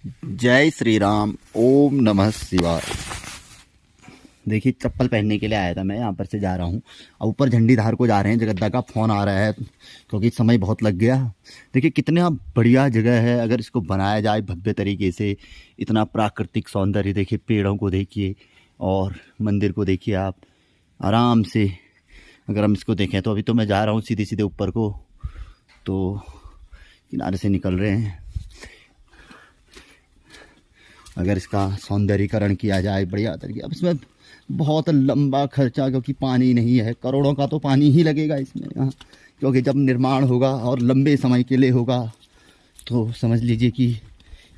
जय श्री राम। ओम नमः शिवाय। देखिए चप्पल पहनने के लिए आया था मैं, यहाँ पर से जा रहा हूँ। अब ऊपर झंडी धार को जा रहे हैं। जगद्दा का फ़ोन आ रहा है क्योंकि समय बहुत लग गया। देखिए कितना बढ़िया जगह है, अगर इसको बनाया जाए भव्य तरीके से। इतना प्राकृतिक सौंदर्य देखिए, पेड़ों को देखिए और मंदिर को देखिए आप आराम से। अगर हम इसको देखें तो अभी तो मैं जा रहा हूँ सीधे सीधे ऊपर को, तो किनारे से निकल रहे हैं। अगर इसका सौंदर्यीकरण किया जाए बढ़िया तरीके, अब इसमें बहुत लंबा खर्चा, क्योंकि पानी नहीं है, करोड़ों का तो पानी ही लगेगा इसमें यहाँ। क्योंकि जब निर्माण होगा और लंबे समय के लिए होगा तो समझ लीजिए कि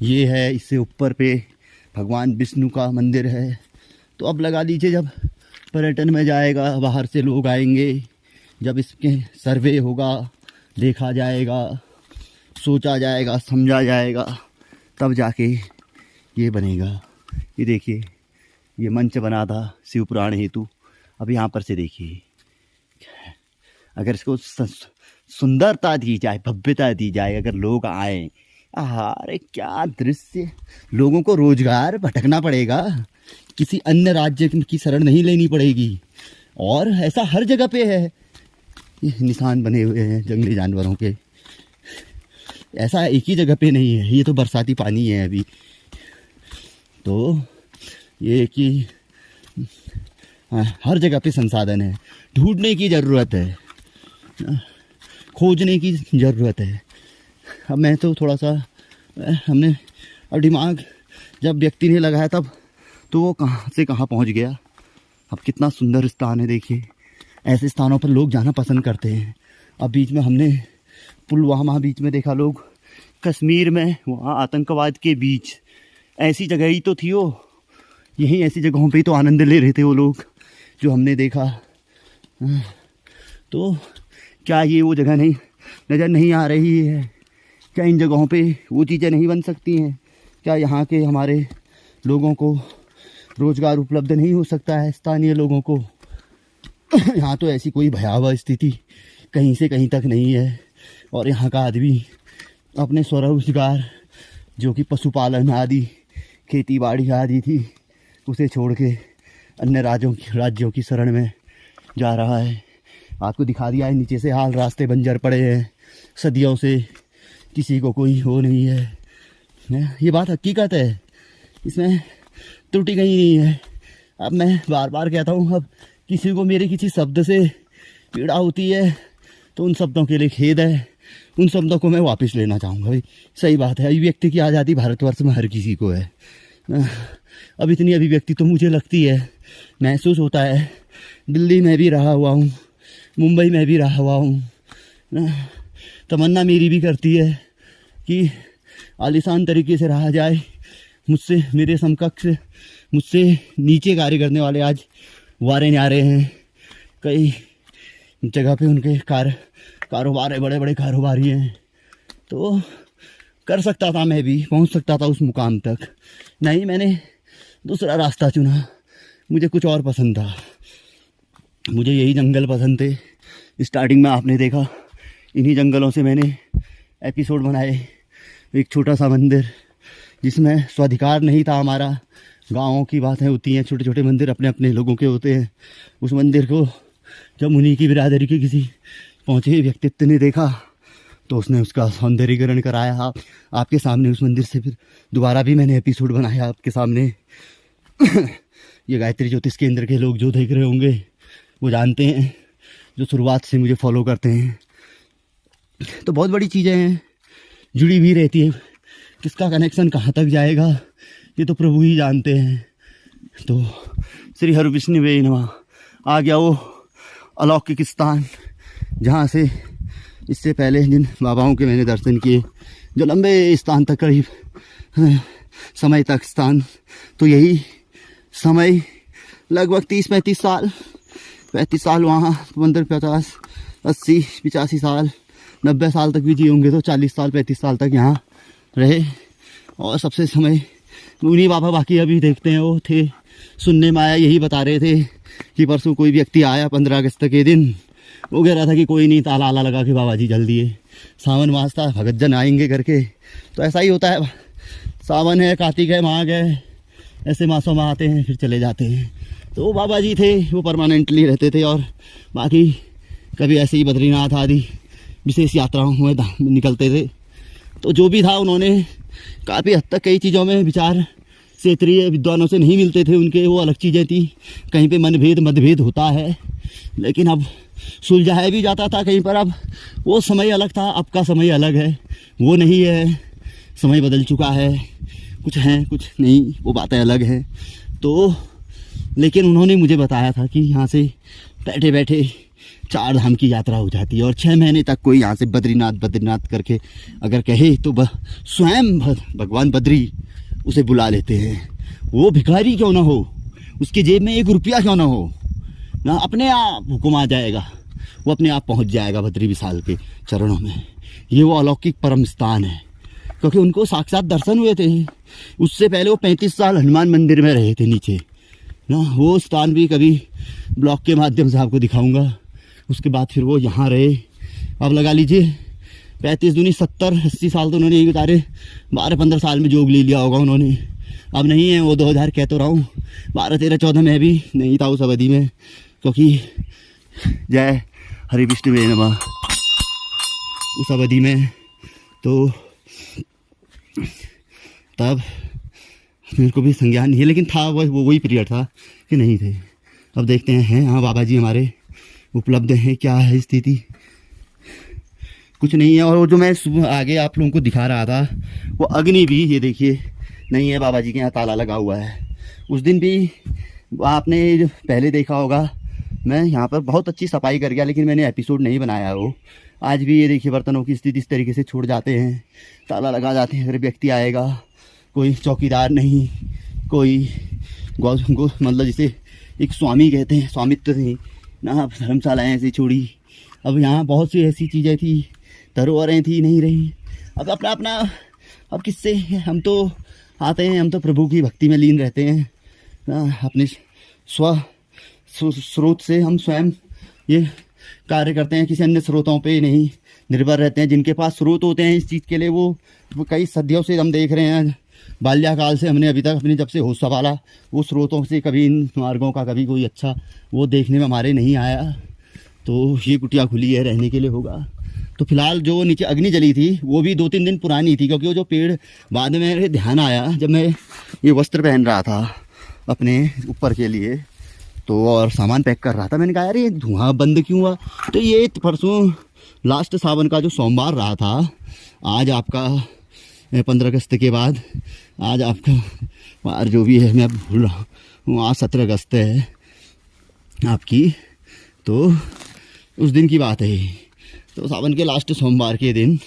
ये है, इससे ऊपर पे भगवान विष्णु का मंदिर है। तो अब लगा लीजिए जब पर्यटन में जाएगा, बाहर से लोग आएंगे, जब इसके सर्वे होगा, देखा जाएगा, सोचा जाएगा, समझा जाएगा, तब जाके ये बनेगा। ये देखिए, ये मंच बना था शिव पुराण हेतु। अब यहाँ पर से देखिए, अगर इसको सुंदरता दी जाए, भव्यता दी जाए, अगर लोग आए, अरे क्या दृश्य। लोगों को रोजगार भटकना पड़ेगा, किसी अन्य राज्य की शरण नहीं लेनी पड़ेगी। और ऐसा हर जगह पे है, ये निशान बने हुए हैं जंगली जानवरों के। ऐसा एक ही जगह पे नहीं है, ये तो बरसाती पानी है अभी। तो ये कि हर जगह पे संसाधन है, ढूंढने की ज़रूरत है, खोजने की ज़रूरत है। अब मैं तो थोड़ा सा हमने अब दिमाग जब व्यक्ति ने लगाया तब तो वो कहाँ से कहाँ पहुँच गया। अब कितना सुंदर स्थान है देखिए, ऐसे स्थानों पर लोग जाना पसंद करते हैं। अब बीच में हमने पुलवामा बीच में देखा, लोग कश्मीर में वहाँ आतंकवाद के बीच ऐसी जगह ही तो थी वो, यहीं ऐसी जगहों पे ही तो आनंद ले रहे थे वो लोग जो हमने देखा। तो क्या ये वो जगह नहीं नज़र नहीं आ रही है? क्या इन जगहों पे वो चीज़ें नहीं बन सकती हैं? क्या यहाँ के हमारे लोगों को रोज़गार उपलब्ध नहीं हो सकता है, स्थानीय लोगों को? यहाँ तो ऐसी कोई भयावह स्थिति कहीं से कहीं तक नहीं है। और यहाँ का आदमी अपने स्वरोजगार, जो कि पशुपालन आदि, खेती बाड़ी आदि थी, उसे छोड़ के अन्य राज्यों की शरण में जा रहा है। आपको दिखा दिया है नीचे से हाल, रास्ते बंजर पड़े हैं सदियों से, किसी को कोई हो नहीं है। ये बात हकीकत है, इसमें त्रुटि कहीं नहीं है। अब मैं बार बार कहता हूँ, अब किसी को मेरे किसी शब्द से पीड़ा होती है तो उन शब्दों के लिए खेद है, उन शब्दों को मैं वापस लेना चाहूँगा। भाई सही बात है, अभिव्यक्ति की आज़ादी भारतवर्ष में हर किसी को है। अब इतनी अभिव्यक्ति तो मुझे लगती है, महसूस होता है। दिल्ली में भी रहा हुआ हूँ, मुंबई में भी रहा हुआ हूँ। तमन्ना मेरी भी करती है कि आलीशान तरीके से रहा जाए। मुझसे मेरे समकक्ष, मुझसे नीचे कार्य करने वाले आज वारे न्यारे हैं। कई जगह पे उनके कारोबार है, बड़े बड़े कारोबारी हैं। तो कर सकता था, मैं भी पहुंच सकता था उस मुकाम तक। नहीं, मैंने दूसरा रास्ता चुना। मुझे कुछ और पसंद था, मुझे यही जंगल पसंद थे। स्टार्टिंग में आपने देखा, इन्हीं जंगलों से मैंने एपिसोड बनाए। एक छोटा सा मंदिर जिसमें स्वाधिकार नहीं था हमारा, गाँवों की बातें होती हैं, छोटे छोटे मंदिर अपने अपने लोगों के होते हैं। उस मंदिर को जब उन्हीं की बिरादरी के किसी पहुँचे व्यक्तित्व ने देखा तो उसने उसका सौंदर्यीकरण कराया। आपके सामने उस मंदिर से फिर दोबारा भी मैंने एपिसोड बनाया आपके सामने। ये गायत्री ज्योतिष केंद्र के लोग जो देख रहे होंगे वो जानते हैं, जो शुरुआत से मुझे फॉलो करते हैं। तो बहुत बड़ी चीज़ें हैं, जुड़ी भी रहती है। किसका कनेक्शन कहाँ तक जाएगा ये तो प्रभु ही जानते हैं। तो श्री हरि विष्णुवे नमः। आ गया वो अलौकिक स्थान जहाँ से इससे पहले जिन बाबाओं के मैंने दर्शन किए, जो लंबे स्थान तक, करीब समय तक स्थान, तो यही समय लगभग 30-35 साल वहाँ मंदिर, 50, 80, 85 साल, 90 साल तक भी जिए होंगे, तो 40 साल 35 साल तक यहाँ रहे। और सबसे समय उन्हीं बाबा बाकी अभी देखते हैं वो थे, सुनने में आया, यही बता रहे थे कि परसों कोई व्यक्ति आया 15 अगस्त के दिन, वो कह रहा था कि कोई नहीं, ताला आला लगा के बाबा जी जल्दी है, सावन मास था, भगत जन आएंगे करके। तो ऐसा ही होता है, सावन है, कार्तिक है, माघ है, ऐसे मासों में आते हैं फिर चले जाते हैं। तो वो बाबा जी थे, वो परमानेंटली रहते थे और बाकी कभी ऐसे ही बद्रीनाथ आदि विशेष यात्राओं में निकलते थे। तो जो भी था उन्होंने काफ़ी हद तक कई चीज़ों में विचार क्षेत्रीय विद्वानों से नहीं मिलते थे उनके, वो अलग चीज़ें थी। कहीं पे मतभेद होता है, लेकिन अब सुलझाया भी जाता था कहीं पर। अब वो समय अलग था, अब का समय अलग है, वो नहीं है। समय बदल चुका है, कुछ हैं कुछ नहीं, वो बातें अलग हैं। तो लेकिन उन्होंने मुझे बताया था कि यहाँ से बैठे बैठे 4 धाम की यात्रा हो जाती है और 6 महीने तक कोई यहाँ से बद्रीनाथ करके अगर कहे तो स्वयं भगवान बद्री उसे बुला लेते हैं। वो भिखारी क्यों ना हो, उसकी जेब में 1 रुपया क्यों ना हो, ना अपने आप हुक्म आ जाएगा, वो अपने आप पहुँच जाएगा बद्री विशाल के चरणों में। ये वो अलौकिक परम स्थान है, क्योंकि उनको साक्षात दर्शन हुए थे। उससे पहले वो 35 साल हनुमान मंदिर में रहे थे नीचे ना। वो स्थान भी कभी ब्लॉग के माध्यम से आपको दिखाऊंगा। उसके बाद फिर वो यहाँ रहे। अब लगा लीजिए 35 दूनी 70-80 साल तो उन्होंने यही गुजारे। 12-15 साल में जोग ले लिया होगा उन्होंने। अब नहीं है वो, 2000 कह तो रहा हूँ, 12-13-14 में भी नहीं था उस अवधि में, क्योंकि जय हरि विष्णु नमः उस अवधि में। तो तब मेरे को भी संज्ञान नहीं है, लेकिन था वो वही पीरियड था कि नहीं थे। अब देखते हैं हाँ बाबा जी हमारे उपलब्ध हैं, क्या है स्थिति, कुछ नहीं है। और वो जो मैं सुबह आगे आप लोगों को दिखा रहा था वो अग्नि भी ये देखिए नहीं है, बाबा जी के यहाँ ताला लगा हुआ है। उस दिन भी आपने पहले देखा होगा, मैं यहाँ पर बहुत अच्छी सफाई कर गया, लेकिन मैंने एपिसोड नहीं बनाया वो। आज भी ये देखिए बर्तनों की स्थिति इस तरीके से छोड़ जाते हैं, ताला लगा जाते हैं। अगर व्यक्ति आएगा, कोई चौकीदार नहीं, कोई मतलब जिसे एक स्वामी कहते हैं, स्वामित्व नहीं ना, धर्मशालाएँ ऐसी छोड़ी। अब यहाँ बहुत सी ऐसी चीज़ें थी, धरोहरें थी, नहीं रही। अब अपना अपना अब किससे, हम तो आते हैं, हम तो प्रभु की भक्ति में लीन रहते हैं ना, अपने स्रोत से हम स्वयं ये कार्य करते हैं, किसी अन्य स्रोतों पे नहीं निर्भर रहते हैं। जिनके पास स्रोत होते हैं इस चीज़ के लिए, वो कई सदियों से हम देख रहे हैं, बाल्याकाल से हमने अभी तक अपने जब से होश संभाला, वो स्रोतों से कभी इन मार्गों का कभी कोई अच्छा वो देखने में हमारे नहीं आया। तो ये कुटिया खुली है, रहने के लिए होगा। तो फिलहाल जो नीचे अग्नि जली थी वो भी 2-3 दिन पुरानी थी, क्योंकि वो जो पेड़ बाद में मेरे ध्यान आया जब मैं ये वस्त्र पहन रहा था अपने ऊपर के लिए, तो और सामान पैक कर रहा था, मैंने कहा यार ये धुआं बंद क्यों हुआ। तो ये परसों लास्ट सावन का जो सोमवार रहा था, आज आपका 15 अगस्त के बाद, आज आपका बार जो भी है मैं भूल रहा हूँ, आज 17 अगस्त है आपकी। तो उस दिन की बात है, तो सावन के लास्ट सोमवार के दिन,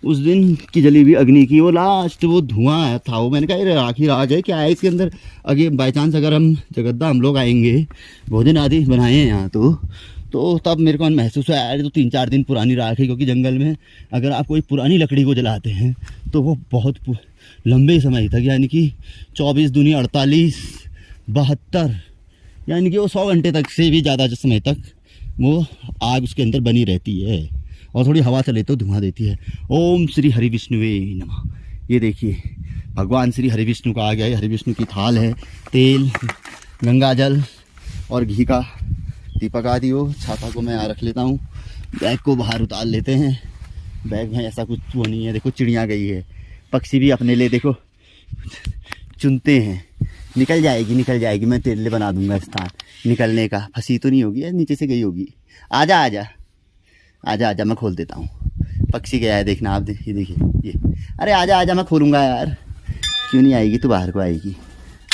उस दिन की जली हुई अग्नि की वो लास्ट वो धुआं था। वो मैंने कहा ये आखिर राज है क्या है इसके अंदर। आगे बाई चांस अगर हम जगद्दा हम लोग आएंगे, भोजन आदि बनाए हैं यहाँ, तो तब मेरे को महसूस हुआ यार तो 3-4 दिन पुरानी राख है। क्योंकि जंगल में अगर आप कोई पुरानी लकड़ी को जलाते हैं तो वो बहुत लंबे समय तक, यानी कि 24 दूनी 48, 72, यानी कि वो 100 घंटे तक से भी ज़्यादा समय तक वो आग उसके अंदर बनी रहती है, और थोड़ी हवा चले तो धुआं देती है। ओम श्री हरि विष्णुवे नमः। ये देखिए भगवान श्री हरि विष्णु का आ गया है, हरि विष्णु की थाल है, तेल, गंगा जल और घी का दीपक आदि हो। छाता को मैं यहाँ रख लेता हूँ, बैग को बाहर उतार लेते हैं। बैग में ऐसा कुछ वो नहीं है। देखो चिड़िया गई है, पक्षी भी अपने लिए देखो चुनते हैं। निकल जाएगी, मैं तेरे लिए बना दूंगा स्थान निकलने का। फंसी तो नहीं होगी, नीचे से गई होगी। आजा, मैं खोल देता हूँ। पक्षी गया है, देखना आप, देखिए ये। अरे आजा, मैं खोलूँगा यार। क्यों नहीं आएगी, तू बाहर को आएगी।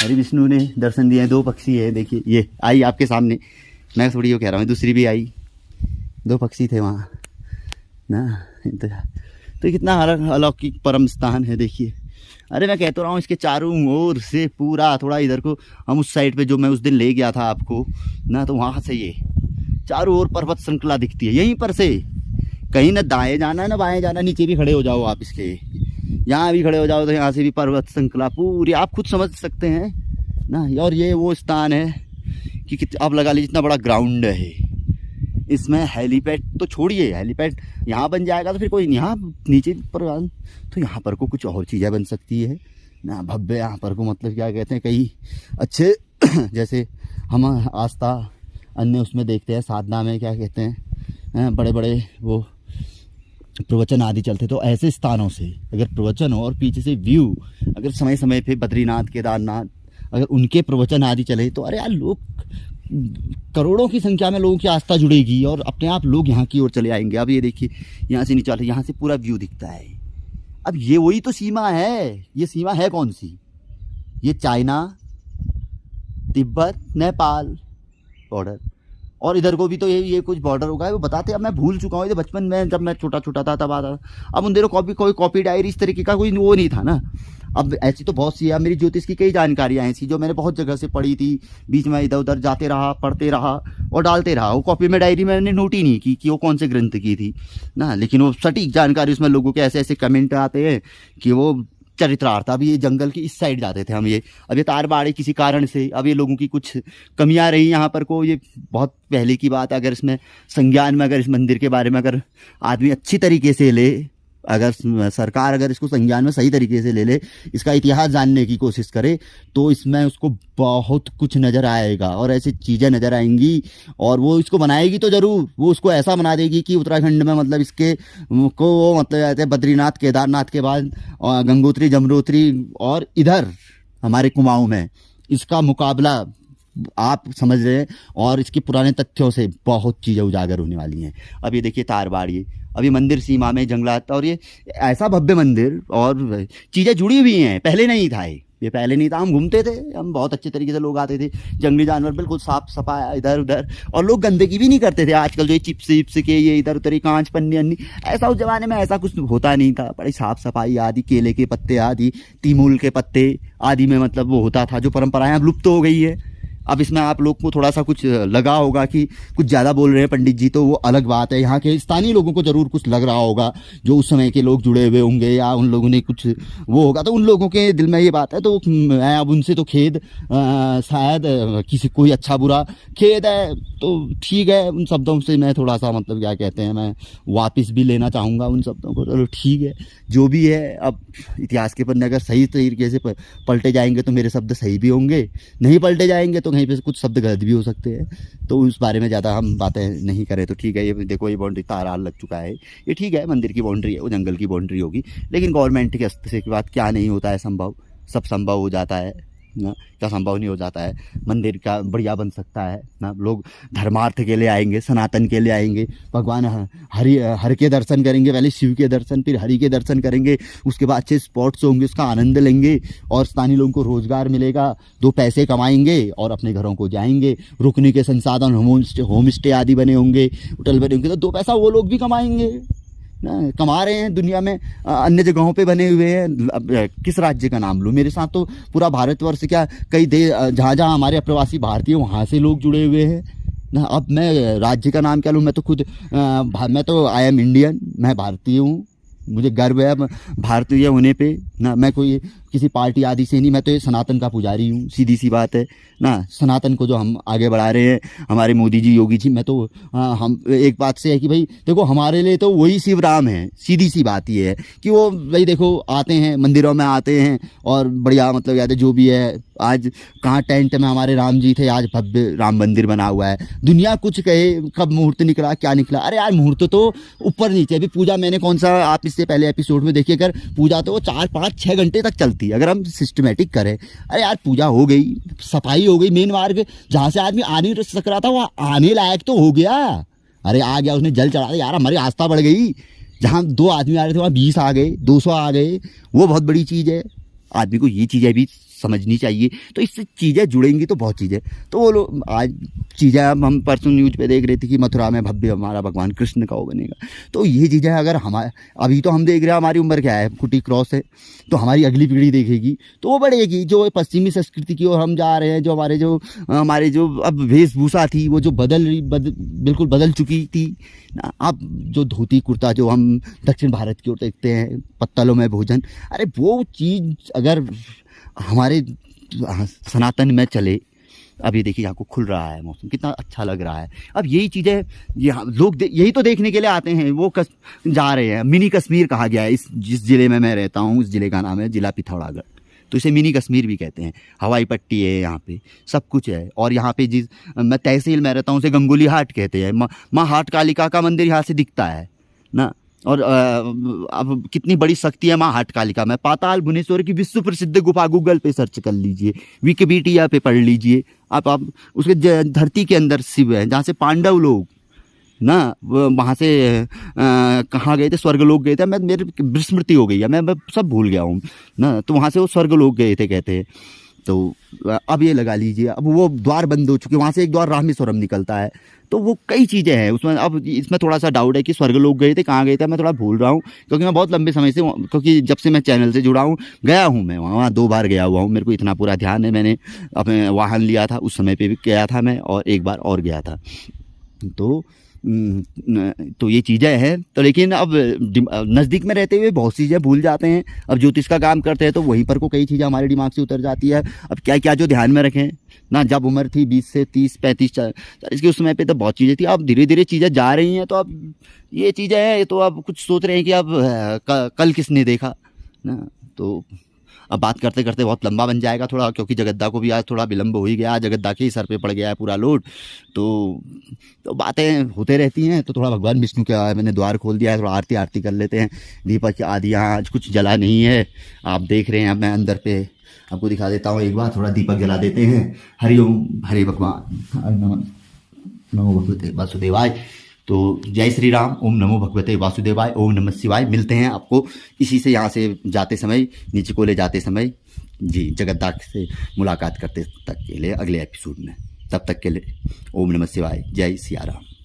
हरि विष्णु ने दर्शन दिए हैं, 2 पक्षी है, देखिए ये आई आपके सामने। मैं थोड़ी वो कह रहा हूँ, दूसरी भी आई, 2 पक्षी थे वहाँ ना। तो कितना अलौकिक परम स्थान है देखिए। अरे मैं कहता रहा हूँ, इसके चारों ओर से पूरा थोड़ा इधर को हम उस साइड पे जो मैं उस दिन ले गया था आपको ना, तो वहाँ से ये चारों ओर पर्वत श्रृंखला दिखती है। यहीं पर से कहीं ना दाएं जाना ना बाएं जाना, नीचे भी खड़े हो जाओ आप, इसके यहाँ भी खड़े हो जाओ तो यहाँ से भी पर्वत श्रृंखला पूरी आप खुद समझ सकते हैं ना। और ये वो स्थान है कि आप लगा लीजिए इतना बड़ा ग्राउंड है, इसमें हेलीपैड तो छोड़िए, हेलीपैड यहाँ बन जाएगा तो फिर कोई यहाँ नीचे पर तो यहाँ पर को कुछ और चीज़ें बन सकती है ना भव्य यहाँ पर को मतलब क्या कहते हैं कई अच्छे जैसे हम आस्था अन्य उसमें देखते हैं, साधना में क्या कहते हैं बड़े बड़े वो प्रवचन आदि चलते, तो ऐसे स्थानों से अगर प्रवचन हो और पीछे से व्यू अगर समय समय पे बद्रीनाथ केदारनाथ अगर उनके प्रवचन आदि चले तो अरे यार लोग करोड़ों की संख्या में लोगों की आस्था जुड़ेगी और अपने आप लोग यहाँ की ओर चले आएंगे। अब ये देखिए यहाँ से नीचे यहाँ से पूरा व्यू दिखता है। अब ये वही तो सीमा है, ये सीमा है कौन सी, ये चाइना तिब्बत नेपाल बॉर्डर, और इधर को भी तो ये कुछ बॉर्डर होगा, वो बताते अब मैं भूल चुका हूँ। ये बचपन में जब मैं छोटा छोटा था तब आता, अब उन दिनों कोई कॉपी डायरी इस तरीके का कोई वो नहीं था ना। अब ऐसी तो बहुत सी है, मेरी ज्योतिष की कई जानकारियाँ ऐसी जो मैंने बहुत जगह से पढ़ी थी, बीच में इधर उधर जाते रहा, पढ़ते रहा और डालते रहा। वो कॉपी में डायरी मैंने नोट ही नहीं की कि वो कौन से ग्रंथ की थी ना, लेकिन वो सटीक जानकारी उसमें लोगों के ऐसे ऐसे कमेंट आते हैं कि वो चरित्रार्थ। अभी ये जंगल की इस साइड जाते थे हम, ये अब ये तारबाड़ी किसी कारण से अब ये लोगों की कुछ कमियां रही यहाँ पर को, ये बहुत पहले की बात। अगर इसमें संज्ञान में अगर इस मंदिर के बारे में अगर आदमी अच्छी तरीके से ले, अगर सरकार अगर इसको संज्ञान में सही तरीके से ले ले, इसका इतिहास जानने की कोशिश करे तो इसमें उसको बहुत कुछ नज़र आएगा और ऐसी चीज़ें नज़र आएंगी। और वो इसको बनाएगी तो ज़रूर, वो उसको ऐसा बना देगी कि उत्तराखंड में मतलब इसके को वो मतलब कहते हैं बद्रीनाथ केदारनाथ के बाद गंगोत्री जमुनोत्री और इधर हमारे कुमाऊं में इसका मुकाबला आप समझ रहे हैं। और इसके पुराने तथ्यों से बहुत चीज़ें उजागर होने वाली हैं। अब ये देखिए तारबाड़ी, अभी मंदिर सीमा में जंगलात, और ये ऐसा भव्य मंदिर और चीज़ें जुड़ी हुई हैं। पहले नहीं था ये पहले नहीं था। हम घूमते थे, हम बहुत अच्छे तरीके से लोग आते थे, जंगली जानवर बिल्कुल साफ सफाया इधर उधर, और लोग गंदगी भी नहीं करते थे। आजकल जो ये चिप्स विप्स के ये इधर उधर कांच पन्नी अन्नी, ऐसा उस जमाने में ऐसा कुछ होता नहीं था। बड़ी साफ सफाई आदि, केले के पत्ते आदि, तीमूल के पत्ते आदि में मतलब वो होता था। जो परंपराएं अब लुप्त हो गई है। अब इसमें आप लोग को थोड़ा सा कुछ लगा होगा कि कुछ ज़्यादा बोल रहे हैं पंडित जी, तो वो अलग बात है। यहाँ के स्थानीय लोगों को ज़रूर कुछ लग रहा होगा, जो उस समय के लोग जुड़े हुए होंगे या उन लोगों ने कुछ वो होगा, तो उन लोगों के दिल में ये बात है। तो मैं अब उनसे तो खेद, शायद किसी कोई अच्छा बुरा खेद है तो ठीक है। उन शब्दों से मैं थोड़ा सा मतलब क्या कहते हैं, मैं वापस भी लेना चाहूँगा उन शब्दों को। चलो ठीक है, जो भी है। अब इतिहास के पन्ने अगर सही तरीके से पलटे जाएंगे तो मेरे शब्द सही भी होंगे, नहीं पलटे जाएंगे तो कहीं पे कुछ शब्द गलत भी हो सकते हैं। तो उस बारे में ज़्यादा हम बातें नहीं करें तो ठीक है। ये देखो ये बाउंड्री तार लग चुका है, ये ठीक है, मंदिर की बाउंड्री है, वो जंगल की बाउंड्री होगी। लेकिन गवर्नमेंट के हस्तक्षेप के बाद क्या नहीं होता है संभव, सब संभव हो जाता है ना, क्या संभव नहीं हो जाता है। मंदिर का बढ़िया बन सकता है ना, लोग धर्मार्थ के लिए आएंगे, सनातन के लिए आएंगे, भगवान हरि के दर्शन करेंगे, पहले शिव के दर्शन फिर हरि के दर्शन करेंगे, उसके बाद अच्छे स्पॉट्स होंगे, उसका आनंद लेंगे और स्थानीय लोगों को रोजगार मिलेगा, 2 पैसे कमाएंगे और अपने घरों को जाएंगे। रुकने के संसाधन होम स्टे आदि बने होंगे, होटल बने होंगे, तो 2 पैसा वो लोग भी कमाएंगे ना, कमा रहे हैं दुनिया में अन्य जगहों पे बने हुए हैं। अब किस राज्य का नाम लूँ, मेरे साथ तो पूरा भारतवर्ष क्या कई देश, जहाँ जहाँ हमारे अप्रवासी भारतीय वहाँ से लोग जुड़े हुए हैं ना। अब मैं राज्य का नाम क्या लूँ, मैं तो खुद मैं तो आई एम इंडियन, मैं भारतीय हूँ, मुझे गर्व है भारतीय होने पे ना। मैं कोई किसी पार्टी आदि से नहीं, मैं तो ये सनातन का पुजारी हूँ, सीधी सी बात है ना। सनातन को जो हम आगे बढ़ा रहे हैं हमारे मोदी जी योगी जी, मैं तो हम एक बात से है कि भाई देखो हमारे लिए तो वही शिव राम है। सीधी सी बात ये है कि वो भाई देखो आते हैं मंदिरों में आते हैं और बढ़िया मतलब याद है जो भी है। आज कहाँ टेंट में हमारे राम जी थे, आज भव्य राम मंदिर बना हुआ है। दुनिया कुछ कहे कब मुहूर्त निकला क्या निकला, अरे यार मुहूर्त तो ऊपर नीचे। अभी पूजा मैंने कौन सा आप इससे पहले एपिसोड में देखिए, अगर पूजा तो वो 4, 5, 6 घंटे तक चलती है अगर हम सिस्टमेटिक करें। अरे यार पूजा हो गई, सफाई हो गई, मेन मार्ग जहाँ से आदमी आ नहीं सक रहा था वो आने लायक तो हो गया। अरे आ गया, उसने जल चढ़ा दिया, यार हमारी आस्था बढ़ गई। जहाँ 2 आदमी आ रहे थे वहाँ 20 आ गए, 200 आ गए, वो बहुत बड़ी चीज़ है। आदमी को ये चीज़ें भी समझनी चाहिए, तो इससे चीज़ें जुड़ेंगी तो बहुत चीज़ें। तो वो लोग आज चीज़ें, अब हम परसों न्यूज़ पे देख रहे थे कि मथुरा में भव्य हमारा भगवान कृष्ण का वो बनेगा। तो ये चीज़ें अगर हमारे अभी तो हम देख रहे हैं, हमारी उम्र क्या है, 40 क्रॉस है, तो हमारी अगली पीढ़ी देखेगी तो वो बढ़ेगी। जो पश्चिमी संस्कृति की ओर हम जा रहे हैं, जो हमारे जो अब वेशभूषा थी वो जो बिल्कुल बदल चुकी थी ना। अब जो धोती कुर्ता जो हम दक्षिण भारत की ओर देखते हैं, पत्तलों में भोजन, अरे वो चीज़ अगर हमारे सनातन में चले। अभी देखिए यहाँ को खुल रहा है, मौसम कितना अच्छा लग रहा है। अब यही चीज़ें यहाँ लोग यही तो देखने के लिए आते हैं। वो जा रहे हैं, मिनी कश्मीर कहा गया है इस जिस ज़िले में मैं रहता हूँ, उस ज़िले का नाम है जिला पिथौरागढ़ तो इसे मिनी कश्मीर भी कहते हैं। हवाई पट्टी है यहाँ पे, सब कुछ है। और यहाँ पे जिस मैं तहसील में रहता हूँ उसे गंगोली हाट कहते हैं। माँ हाट कालिका का मंदिर यहाँ से दिखता है ना। और अब कितनी बड़ी शक्ति है माँ हाट कालिका में। पाताल भुवनेश्वर की विश्व प्रसिद्ध गुफा, गूगल पे सर्च कर लीजिए, विकिपीडिया पे पढ़ लीजिए आप उसके धरती के अंदर शिव है, जहाँ से पांडव लोग ना वहाँ से कहाँ गए थे, स्वर्गलोक गए थे। मेरी विस्मृति हो गई है, मैं सब भूल गया हूँ ना। तो वहाँ से वो स्वर्गलोक गए थे कहते हैं। तो अब ये लगा लीजिए, अब वो द्वार बंद हो चुके, वहाँ से एक द्वार रामेश्वरम निकलता है। तो वो कई चीज़ें हैं उसमें। अब इसमें थोड़ा सा डाउट है कि स्वर्गलोक गए थे, कहाँ गए थे, मैं थोड़ा भूल रहा हूँ, क्योंकि मैं बहुत लंबे समय से, क्योंकि जब से मैं चैनल से जुड़ा हूँ गया हूँ मैं वहाँ 2 बार गया हुआ हूँ। मेरे को इतना पूरा ध्यान है। मैंने अपने वाहन लिया था उस समय पे भी गया था मैं, और एक बार और गया था। तो ये चीज़ें हैं। तो लेकिन अब नज़दीक में रहते हुए बहुत सी चीज़ें भूल जाते हैं। अब ज्योतिष का काम करते हैं तो वहीं पर को कई चीज़ें हमारे दिमाग से उतर जाती है। अब क्या क्या जो ध्यान में रखें ना, जब उम्र थी 20 से 30 35 40 की, उस समय पे तो बहुत चीज़ें थी। अब धीरे धीरे चीज़ें जा रही हैं। तो अब ये चीज़ें हैं, तो अब कुछ सोच रहे हैं कि अब कल किसने देखा ना। तो अब बात करते करते बहुत लंबा बन जाएगा थोड़ा, क्योंकि जगद्दा को भी आज थोड़ा विलम्ब हो ही गया। जगद्दा के ही सर पे पड़ गया है पूरा लोड। तो बातें होते रहती हैं। तो थोड़ा भगवान विष्णु का मैंने द्वार खोल दिया है, थोड़ा आरती कर लेते हैं। दीपक आदि यहाँ आज कुछ जला नहीं है, आप देख रहे हैं। अब मैं अंदर पे आपको दिखा देता हूँ, एक बार थोड़ा दीपक जला देते हैं। हरिओम, हरे भगवान, नमो भगवते वासुदेवाय। तो जय श्री राम, ओम नमो भगवते वासुदेवाय, ओम नमः शिवाय। मिलते हैं आपको इसी से, यहाँ से जाते समय, नीचे को ले जाते समय जी, जगद्दा से मुलाकात करते तक के लिए अगले एपिसोड में। तब तक के लिए ओम नमः शिवाय, जय सिया राम।